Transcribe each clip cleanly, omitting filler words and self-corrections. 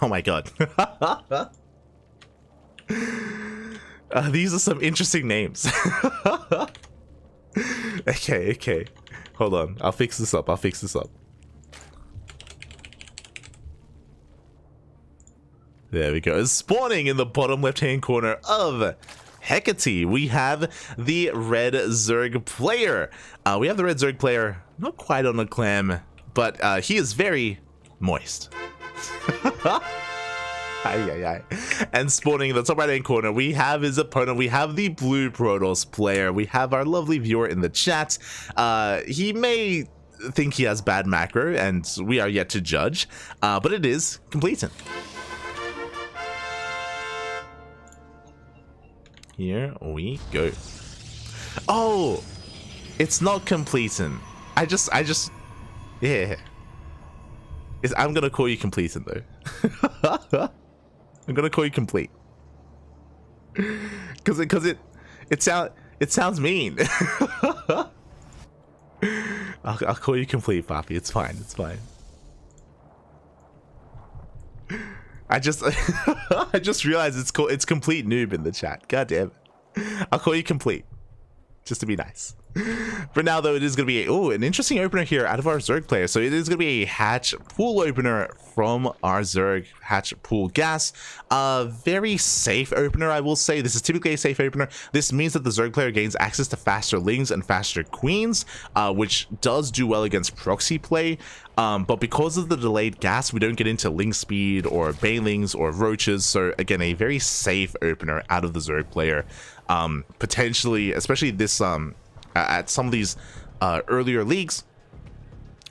Oh my god. These are some interesting names. Okay. Hold on. I'll fix this up. There we go. Spawning in the bottom left-hand corner of Hecate, we have the red Zerg player. Not quite on a clam, but he is very moist. And spawning in the top right-hand corner, we have his opponent. We have the blue Protoss player. We have our lovely viewer in the chat. He may think he has bad macro, and we are yet to judge, but it is Completon. Here we go. Oh, it's not Completon. Yeah. I'm gonna call you Completon though. I'm gonna call you Complete. Cause it sounds mean. I'll call you Complete, Poppy. It's fine. I just realized it's Complete Noob in the chat. God damn it. I'll call you Complete, just to be nice. For now, though, it is going to be an interesting opener here out of our Zerg player. So it is going to be a hatch pool opener from our Zerg hatch pool gas. Very safe opener, I will say. This is typically a safe opener. This means that the Zerg player gains access to faster lings and faster queens, which does do well against proxy play. But because of the delayed gas, we don't get into ling speed or banelings or roaches. So again, a very safe opener out of the Zerg player. Potentially, especially this at some of these earlier leagues,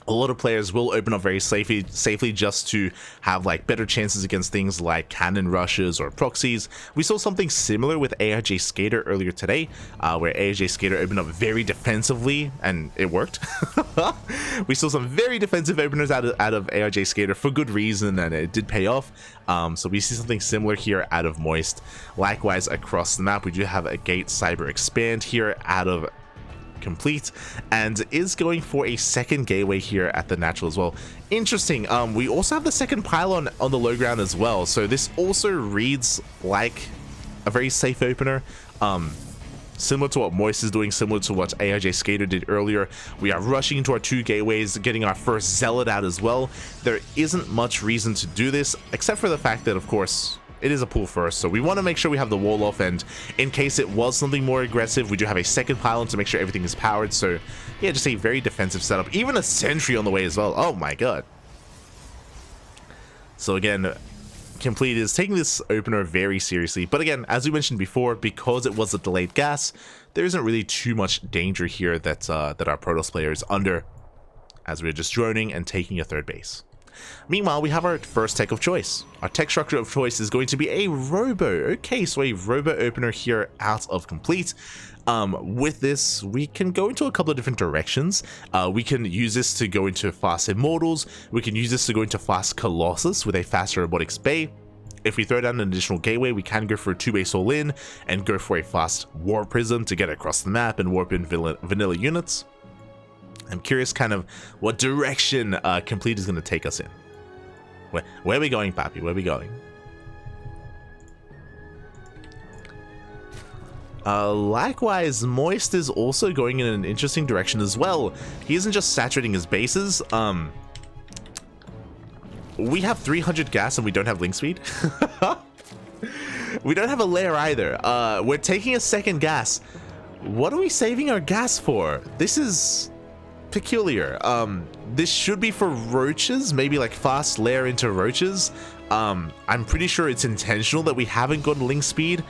a lot of players will open up very safely just to have like better chances against things like cannon rushes or proxies. We saw something similar with AIJ Skater earlier today, where AIJ Skater opened up very defensively and it worked. We saw some very defensive openers out of AIJ Skater for good reason, and it did pay off. So we see something similar here out of Moist. Likewise, across the map, we do have a Gate Cyber Expand here out of Complete, and is going for a second gateway here at the natural as well. Interesting. We also have the second pylon on the low ground as well, so this also reads like a very safe opener. Similar to what Moist is doing, similar to what AIJ Skater did earlier. We are rushing into our 2 gateways, getting our first Zealot out as well. There isn't much reason to do this, except for the fact that, of course, it is a pool first, so we want to make sure we have the wall off, and in case it was something more aggressive, we do have a second pylon to make sure everything is powered. So yeah, just a very defensive setup. Even a sentry on the way as well. Oh my god. So again, Complete is taking this opener very seriously, but again, as we mentioned before, because it was a delayed gas, there isn't really too much danger here that our Protoss player is under, as we're just droning and taking a third base. Meanwhile, we have our first tech of choice. Our tech structure of choice is going to be a Robo. Okay, so a Robo opener here out of Complete. With this, we can go into a couple of different directions. We can use this to go into fast Immortals. We can use this to go into fast Colossus with a faster Robotics Bay. If we throw down an additional gateway, we can go for a 2-base all-in and go for a fast Warp Prism to get across the map and warp in vanilla units. I'm curious kind of what direction Complete is going to take us in. Where are we going, Pappy? Where are we going? Likewise, Moist is also going in an interesting direction as well. He isn't just saturating his bases. We have 300 gas and we don't have link speed. We don't have a lair either. We're taking a second gas. What are we saving our gas for? This is peculiar. This should be for roaches, maybe like fast layer into roaches. I'm pretty sure it's intentional that we haven't got link speed.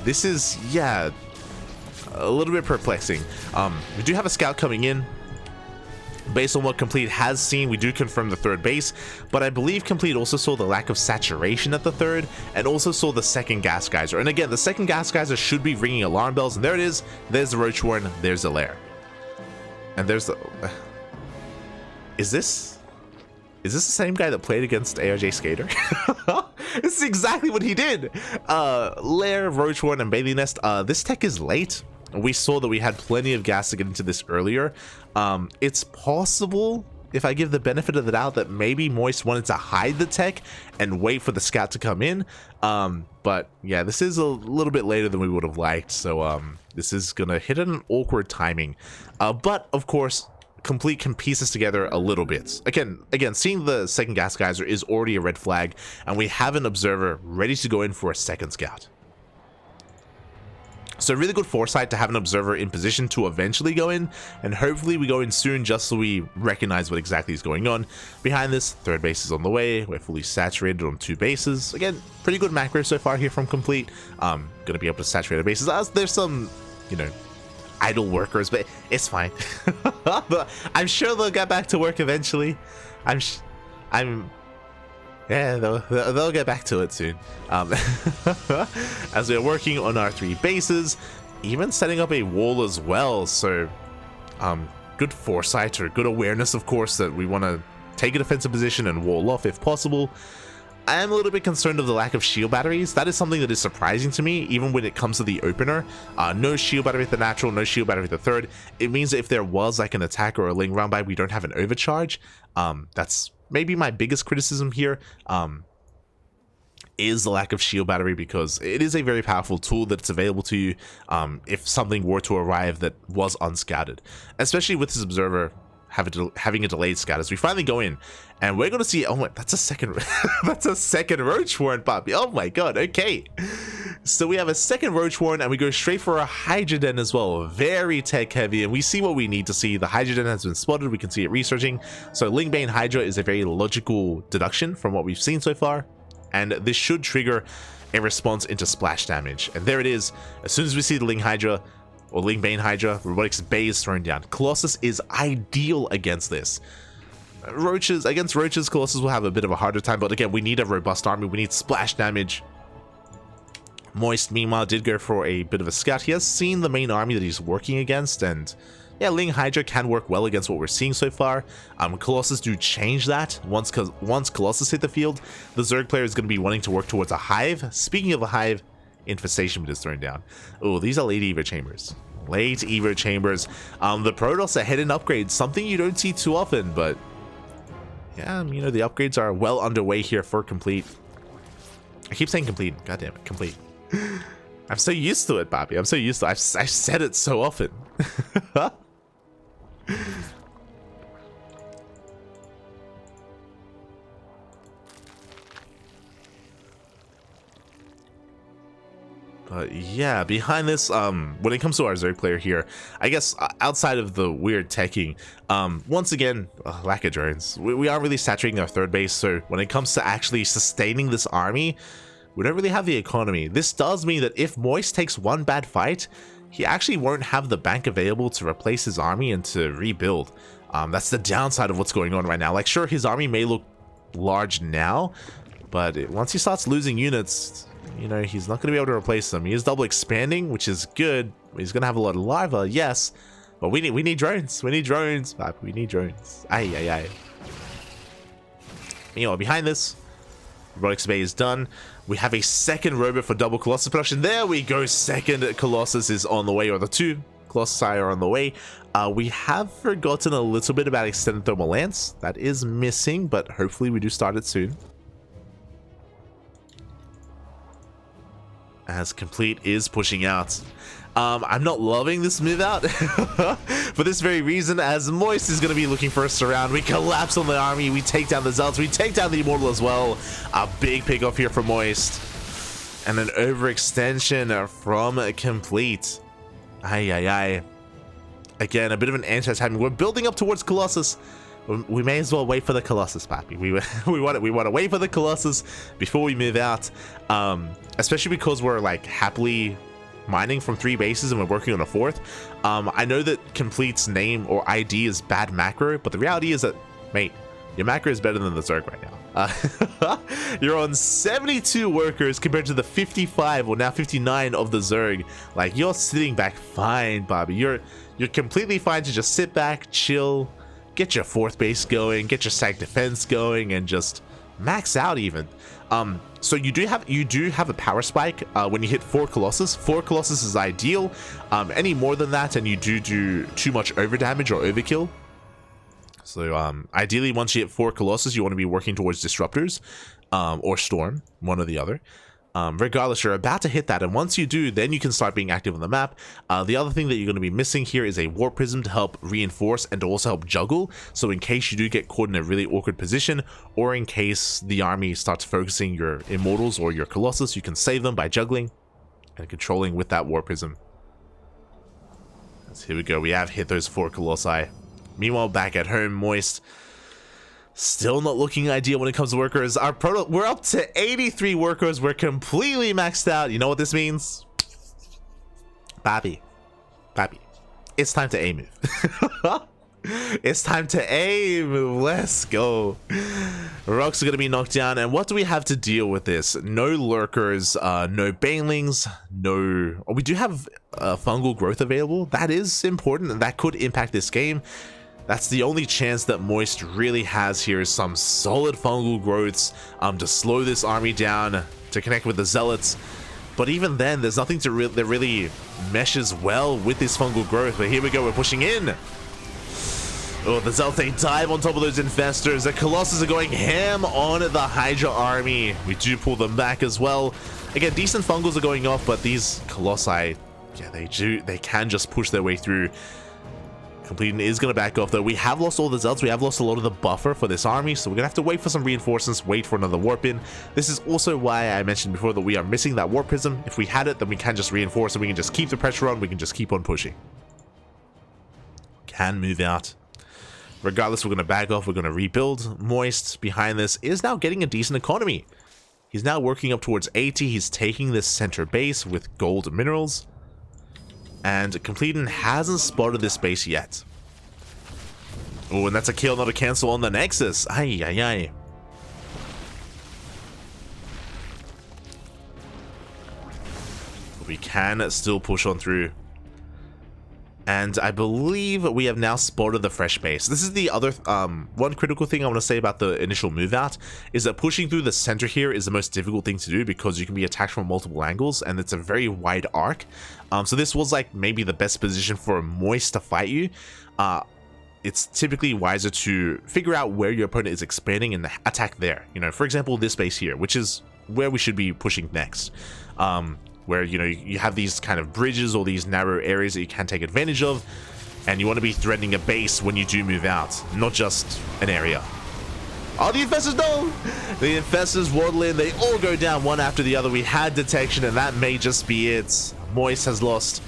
This is, yeah, a little bit perplexing. We do have a scout coming in. Based on what Complete has seen, we do confirm the third base, but I believe Complete also saw the lack of saturation at the third, and also saw the second gas geyser. And again, the second gas geyser should be ringing alarm bells, and there it is. There's the Roach Warren, there's the lair. And there's the... Is this the same guy that played against AIJ Skater? This is exactly what he did. Lair, Roach Warren, and Bailey Nest. This tech is late. We saw that we had plenty of gas to get into this earlier. It's possible if I give the benefit of the doubt that maybe Moist wanted to hide the tech and wait for the scout to come in. But yeah, this is a little bit later than we would have liked, so this is gonna hit at an awkward timing. But of course, Complete can piece this together a little bit. Again, seeing the second gas geyser is already a red flag, and we have an observer ready to go in for a second scout. So really good foresight to have an observer in position to eventually go in, and hopefully we go in soon just so we recognize what exactly is going on. Behind this, third base is on the way. We're fully saturated on 2 bases. Again, pretty good macro so far here from Complete. Gonna be able to saturate the bases. There's some, you know, idle workers, but it's fine. But I'm sure they'll get back to work eventually. Yeah, they'll get back to it soon. As we're working on our 3 bases, even setting up a wall as well. So, good foresight or good awareness, of course, that we want to take a defensive position and wall off if possible. I am a little bit concerned of the lack of shield batteries. That is something that is surprising to me, even when it comes to the opener. No shield battery at the natural, no shield battery at the third. It means that if there was like an attack or a ling round by, we don't have an overcharge. That's maybe my biggest criticism here, is the lack of shield battery, because it is a very powerful tool that's available to you if something were to arrive that was unscouted, especially with this observer having a delayed scout. As we finally go in, and we're gonna see, oh my, that's a second that's a second roach warren, Poppy. Oh my god. Okay, so we have a second roach warren, and we go straight for a hydrogen as well. Very tech heavy, and we see what we need to see. The hydrogen has been spotted. We can see it researching. So Lingbane Hydra is a very logical deduction from what we've seen so far, and this should trigger a response into splash damage. And there it is. As soon as we see the Ling Hydra, or Lingbane Hydra, Robotics Bay is thrown down. Colossus is ideal against this. Against roaches, Colossus will have a bit of a harder time, but again, we need a robust army. We need splash damage. Moist, meanwhile, did go for a bit of a scout. He has seen the main army that he's working against, and yeah, Ling Hydra can work well against what we're seeing so far. Colossus do change that. Once Colossus hit the field, the Zerg player is going to be wanting to work towards a hive. Speaking of a hive, Infestation is thrown down. Oh, these are late Evo chambers. Late Evo chambers. The Protoss are hidden upgrades, something you don't see too often, but yeah, you know, the upgrades are well underway here for Complete. I keep saying Complete. God damn it, Complete. I'm so used to it, Bobby. I'm so used to it. I've said it so often. But yeah, behind this, when it comes to our Zerg player here, I guess outside of the weird teching, once again, lack of drones. We aren't really saturating our third base, so when it comes to actually sustaining this army, we don't really have the economy. This does mean that if Moist takes one bad fight, he actually won't have the bank available to replace his army and to rebuild. That's the downside of what's going on right now. Like, sure, his army may look large now, but once he starts losing units, you know, he's not going to be able to replace them. He is double expanding, which is good. He's going to have a lot of lava, yes, but we need drones. We need drones, we need drones. Aye, aye, aye. Meanwhile, behind this, Robotics Bay is done. We have a second robot for double Colossus production. There we go. Second Colossus is on the way, or the 2 Colossi are on the way. We have forgotten a little bit about extended thermal lance. That is missing, but hopefully we do start it soon. As Complete is pushing out. I'm not loving this move out for this very reason, as Moist is going to be looking for a surround. We collapse on the army, we take down the Zealots, we take down the Immortal as well. A big pick off here for Moist, and an overextension from Complete. Aye, aye, aye. Again, a bit of an anti-timing. We're building up towards Colossus. We may as well wait for the Colossus, Pappy. We want to wait for the Colossus before we move out, especially because we're like happily mining from 3 bases and we're working on a 4th. I know that Complete's name or ID is bad macro, but the reality is that, mate, your macro is better than the Zerg right now. You're on 72 workers compared to the 55 or now 59 of the Zerg. Like, you're sitting back fine, Bobby. You're completely fine to just sit back, chill, get your 4th base going, get your sag defense going, and just max out even. So you do have a power spike when you hit 4 Colossus. 4 Colossus is ideal. Any more than that and you do too much over damage or overkill, So ideally, once you hit 4 Colossus, you want to be working towards Disruptors or Storm, one or the other. Regardless, you're about to hit that, and once you do, then you can start being active on the map. The other thing that you're going to be missing here is a Warp Prism to help reinforce and to also help juggle, so in case you do get caught in a really awkward position, or in case the army starts focusing your Immortals or your Colossus, you can save them by juggling and controlling with that Warp Prism. So here we go, we have hit those 4 Colossi. Meanwhile, back at home, Moist still not looking ideal when it comes to workers. We're up to 83 workers. We're completely maxed out. You know what this means? Papi, it's time to aim. It's time to aim. Let's go. Rocks are going to be knocked down. And what do we have to deal with this? No lurkers, no banelings, no... Oh, we do have fungal growth available. That is important, and that could impact this game. That's the only chance that Moist really has here, is some solid fungal growths to slow this army down, to connect with the Zealots. But even then, there's nothing that really meshes well with this fungal growth. But here we go, we're pushing in. Oh, the Zealots, they dive on top of those Infestors. The Colossus are going ham on the Hydra army. We do pull them back as well. Again, decent fungals are going off, but these Colossi, yeah, they can just push their way through. Completing is going to back off, though. We have lost all the Zealots. We have lost a lot of the buffer for this army, so we're going to have to wait for some reinforcements, wait for another warp in. This is also why I mentioned before that we are missing that Warp Prism. If we had it, then we can just reinforce and we can just keep the pressure on. We can just keep on pushing. Can move out. Regardless, we're going to back off. We're going to rebuild. Moist, behind this, is now getting a decent economy. He's now working up towards 80. He's taking this center base with gold minerals. And Completon hasn't spotted this base yet. Oh, and that's a kill, not a cancel on the Nexus. Ay, ay, ay. But we can still push on through. And I believe we have now spotted the fresh base. This is the other one critical thing I want to say about the initial move out, is that pushing through the center here is the most difficult thing to do, because you can be attacked from multiple angles and it's a very wide arc. So this was like maybe the best position for Moist to fight you. It's typically wiser to figure out where your opponent is expanding and attack there. You know, for example, this base here, which is where we should be pushing next. Where, you know, you have these kind of bridges or these narrow areas that you can take advantage of, and you want to be threatening a base when you do move out, not just an area. Oh, the Infestors, no! The Infestors waddle in, they all go down one after the other. We had detection, and that may just be it. Moist has lost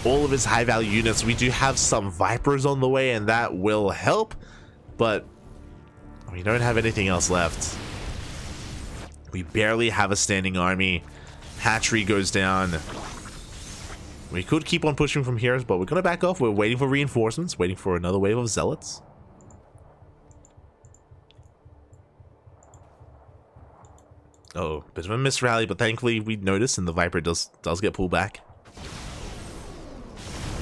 all of his high value units. We do have some Vipers on the way, and that will help, but we don't have anything else left. We barely have a standing army. Hatchery goes down. We could keep on pushing from here, but we're going to back off. We're waiting for reinforcements, waiting for another wave of Zealots. Oh, bit of a misrally, but thankfully we noticed, and the Viper does get pulled back.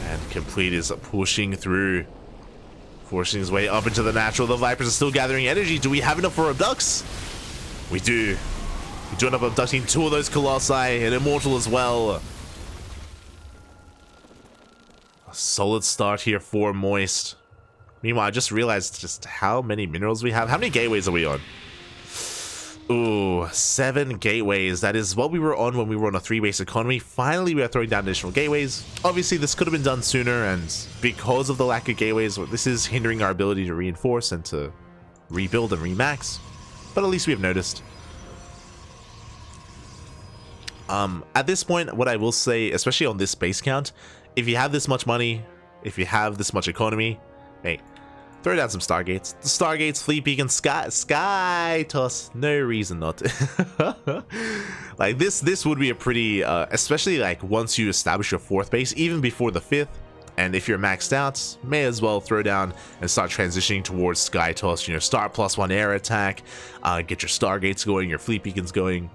And Complete is pushing through, forcing his way up into the natural. The Vipers are still gathering energy. Do we have enough for abducts? We do. We do end up abducting 2 of those Colossi, and Immortal as well. A solid start here for Moist. Meanwhile, I just realized just how many minerals we have. How many gateways are we on? Ooh, 7 gateways. That is what we were on when we were on a 3-base economy. Finally, we are throwing down additional gateways. Obviously, this could have been done sooner, and because of the lack of gateways, this is hindering our ability to reinforce and to rebuild and remax. But at least we have noticed. At this point, what I will say, especially on this base count, if you have this much money, if you have this much economy, hey, throw down some Stargates. The Stargates, Fleet Beacon, Sky Toss, no reason not to. Like, this would be a pretty, especially like once you establish your 4th base, even before the 5th, and if you're maxed out, may as well throw down and start transitioning towards Sky Toss, you know, start +1 air attack, get your Stargates going, your Fleet Beacons going.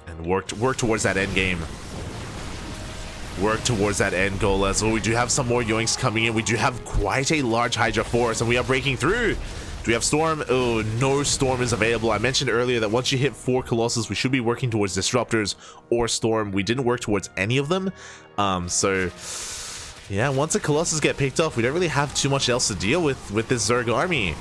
And work towards that end game. Work towards that end goal as well. We do have some more yoinks coming in. We do have quite a large Hydra force, and we are breaking through. Do we have Storm? Oh, no Storm is available. I mentioned earlier that once you hit 4 Colossus, we should be working towards Disruptors or Storm. We didn't work towards any of them. So Yeah, once the Colossus get picked off, we don't really have too much else to deal with this Zerg army.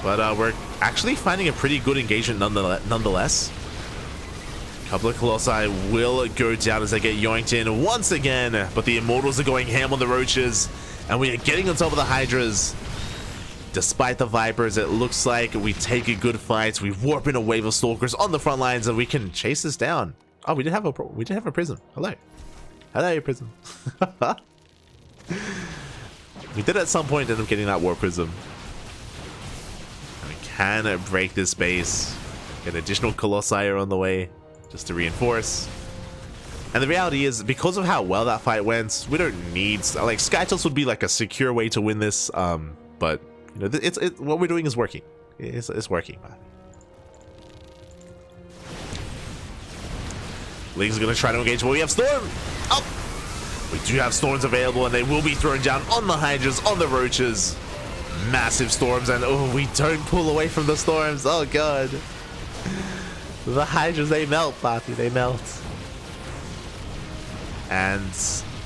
But we're actually finding a pretty good engagement nonetheless. A couple of Colossi will go down as they get yoinked in once again, but the Immortals are going ham on the Roaches, and we are getting on top of the Hydras. Despite the Vipers, it looks like we take a good fight. We warp in a wave of Stalkers on the front lines, and we can chase this down. Oh, we did have a Prism. Hello, Prism. We did at some point end up getting that War Prism. And we can break this base. Get additional Colossi are on the way just to reinforce. And the reality is, because of how well that fight went, we don't need like Skytoss would be like a secure way to win this. But you know, what we're doing is working. It's working, man. Ling's gonna try to engage, but we have Storm. Oh, we do have Storms available, and they will be thrown down on the Hydras, on the Roaches. Massive Storms, and oh, we don't pull away from the Storms. Oh god, the Hydras, they melt, Papi, they melt. And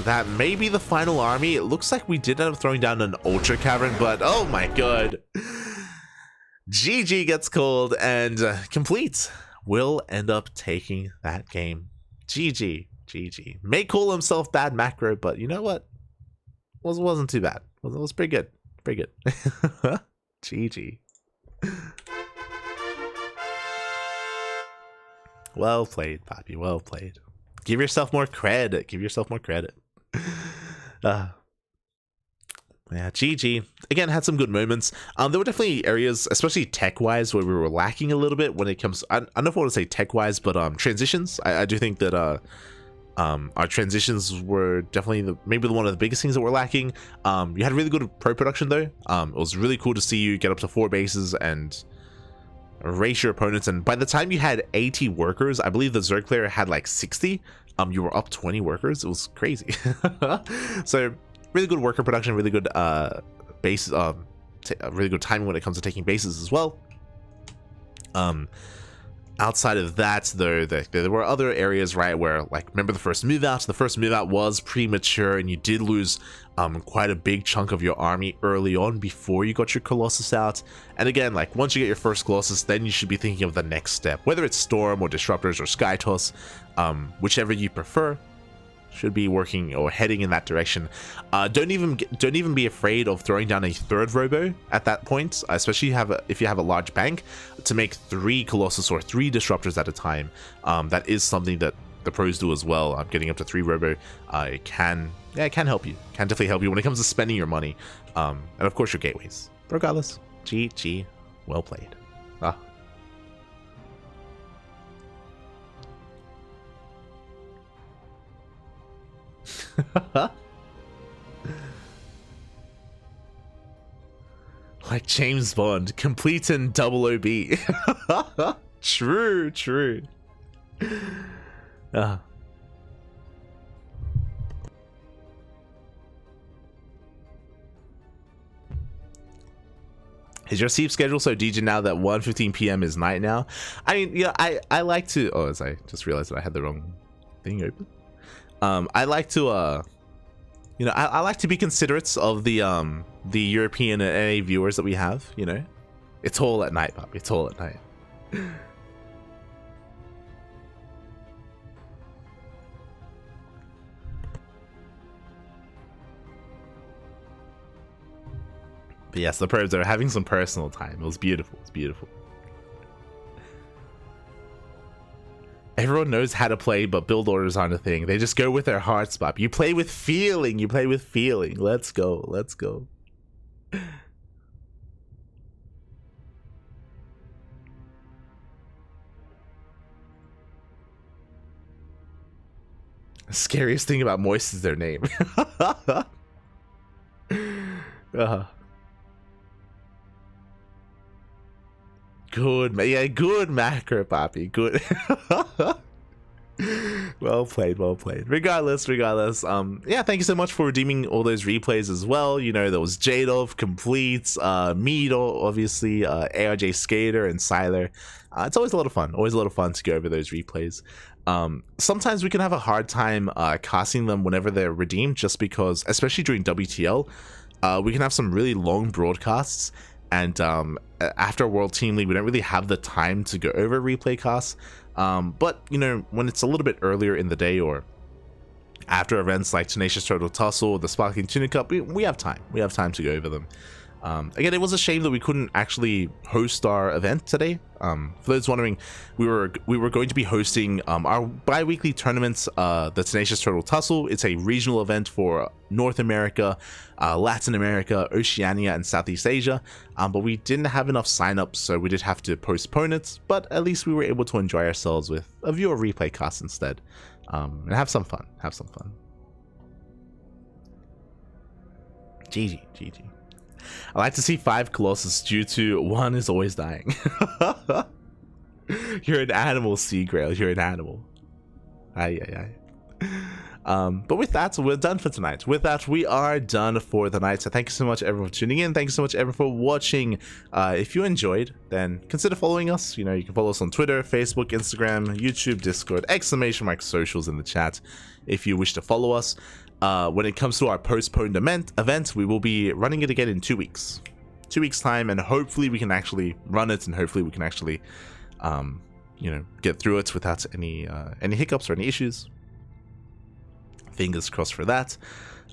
that may be the final army. It looks like we did end up throwing down an Ultra Cavern, but oh my god. GG gets called, and Complete will end up taking that game. GG. May call himself bad macro, but you know what? Wasn't too bad. It was pretty good. GG. Well played, Papi. Well played. Give yourself more credit. Yeah, GG. Again, had some good moments. There were definitely areas, especially tech-wise, where we were lacking a little bit when it comes... I don't know if I want to say tech-wise, but transitions. I do think that our transitions were definitely maybe one of the biggest things that we're lacking. You had really good pro production, though. It was really cool to see you get up to 4 bases and race your opponents. And by the time you had 80 workers, I believe the Zerg player had like 60. You were up 20 workers. It was crazy. So... really good worker production, really good base, really good timing when it comes to taking bases as well. Outside of that, though, there were other areas, right, where, like, remember the first move out? The first move out was premature, and you did lose quite a big chunk of your army early on before you got your Colossus out. And again, like, once you get your first Colossus, then you should be thinking of the next step, whether it's Storm or Disruptors or Skytoss, whichever you prefer. Should be working or heading in that direction. Don't even be afraid of throwing down a 3rd robo at that point, especially if you have a large bank, to make 3 Colossus or 3 Disruptors at a time. That is something that the pros do as well. Getting up to 3 robo, it can help you. Can definitely help you when it comes to spending your money, and of course your gateways. Regardless, GG, well played. Like James Bond, complete in double OB. True. Is your sleep schedule so DJ now that 1:15 p.m. is night now? I mean, yeah, I like to... Oh, as I just realized that I had the wrong thing open. I like to, you know, I like to be considerate of the European and NA viewers that we have. You know, it's all at night, Pop. It's all at night. But yes, the pros are having some personal time. It was beautiful. It's beautiful. Everyone knows how to play, but build orders aren't a thing. They just go with their hearts, Bob. You play with feeling. Let's go. The scariest thing about Moist is their name. Good macro, Poppy. Good. Well played. Regardless, yeah, thank you so much for redeeming all those replays as well. You know, there was Jadov, Complete, Meado, obviously, ARJ Skater, and Siler. It's always a lot of fun. To go over those replays. Sometimes we can have a hard time casting them whenever they're redeemed, just because, especially during WTL, we can have some really long broadcasts, and after World Team League we don't really have the time to go over replay casts. But you know, when it's a little bit earlier in the day or after events like Tenacious Turtle Tussle or the Sparkling Tuna Cup, we have time to go over them. Again, it was a shame that we couldn't actually host our event today. For those wondering, we were going to be hosting our bi-weekly tournaments, the Tenacious Turtle Tussle. It's a regional event for North America, Latin America, Oceania, and Southeast Asia. But we didn't have enough signups, so we did have to postpone it. But at least we were able to enjoy ourselves with a viewer replay cast instead, and have some fun. GG. I like to see 5 Colossus due to 1 is always dying. You're an animal, Seagrail. You're an animal. Aye. But with that, we're done for tonight. With that, we are done for the night. So thank you so much, everyone, for tuning in. Thank you so much, everyone, for watching. If you enjoyed, then consider following us. You know, you can follow us on Twitter, Facebook, Instagram, YouTube, Discord, ! socials in the chat if you wish to follow us. When it comes to our postponed event, we will be running it again in 2 weeks. 2 weeks time, and hopefully we can actually run it, and hopefully we can actually, you know, get through it without any hiccups or any issues. Fingers crossed for that.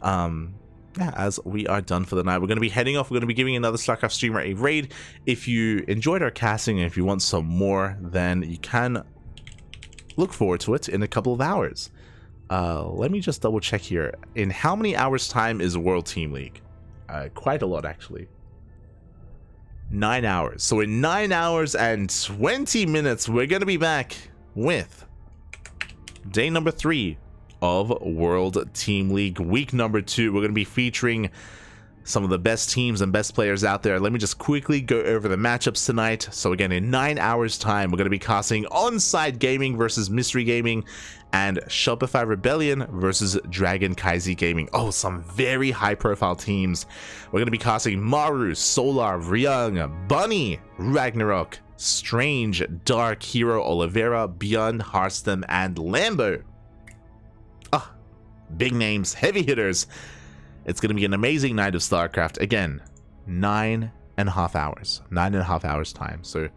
Yeah, as we are done for the night, we're going to be heading off. We're going to be giving another StarCraft streamer a raid. If you enjoyed our casting and if you want some more, then you can look forward to it in a couple of hours. Let me just double check here. In how many hours time is World Team League? Quite a lot, actually. 9 hours. So in 9 hours and 20 minutes, we're going to be back with day number 3 of World Team League. Week number 2. We're going to be featuring some of the best teams and best players out there. Let me just quickly go over the matchups tonight. So again, in 9 hours time, we're going to be casting Onside Gaming versus Mystery Gaming and Shopify Rebellion versus Dragon Kaizi Gaming. Oh, some very high profile teams. We're going to be casting Maru, Solar, Ryung, Bunny, Ragnarok, Strange, Dark, Hero, Oliveira, Beyond, Hearthstone, and Lambo. Ah, big names, heavy hitters. It's going to be an amazing night of StarCraft. Again, 9.5 hours. 9.5 hours time. So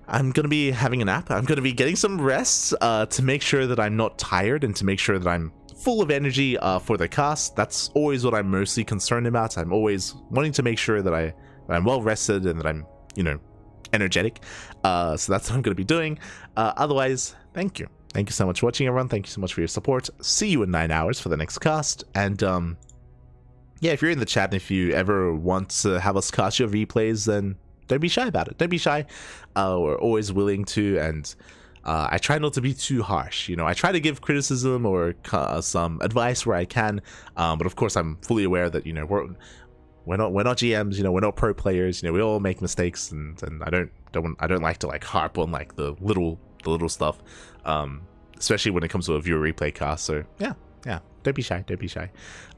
I'm going to be having a nap. I'm going to be getting some rest to make sure that I'm not tired and to make sure that I'm full of energy for the cast. That's always what I'm mostly concerned about. I'm always wanting to make sure that I'm well rested and that I'm, you know, energetic. So that's what I'm going to be doing. Otherwise, thank you. Thank you so much for watching, everyone. Thank you so much for your support. See you in 9 hours for the next cast. And yeah, if you're in the chat and if you ever want to have us cast your replays, then don't be shy about it. Don't be shy. We're always willing to, and I try not to be too harsh. You know, I try to give criticism or some advice where I can, but of course I'm fully aware that, you know, we're not GMs. You know, we're not pro players. You know, we all make mistakes, and I don't like to like harp on like the little stuff, especially when it comes to a viewer replay cast. So yeah, don't be shy.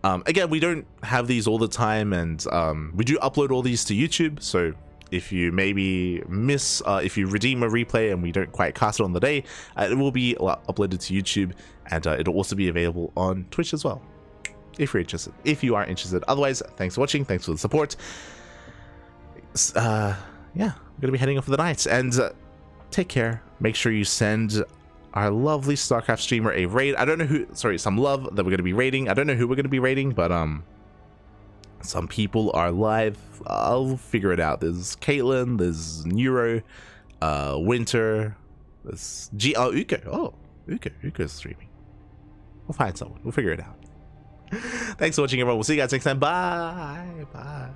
Again, we don't have these all the time, and we do upload all these to YouTube. So if you maybe miss, if you redeem a replay and we don't quite cast it on the day, it will be uploaded to YouTube, and it'll also be available on Twitch as well, if you're interested. If you are interested. Otherwise, thanks for watching. Thanks for the support. Yeah, I'm gonna be heading off for the night, and take care. Make sure you send our lovely StarCraft streamer a raid. I don't know who, sorry, some love that we're going to be raiding. I don't know who we're going to be raiding, but some people are live. I'll figure it out. There's Caitlyn, there's Neuro, Winter, there's Uko. Oh, Uko's streaming. We'll find someone. We'll figure it out. Thanks for watching, everyone. We'll see you guys next time. Bye.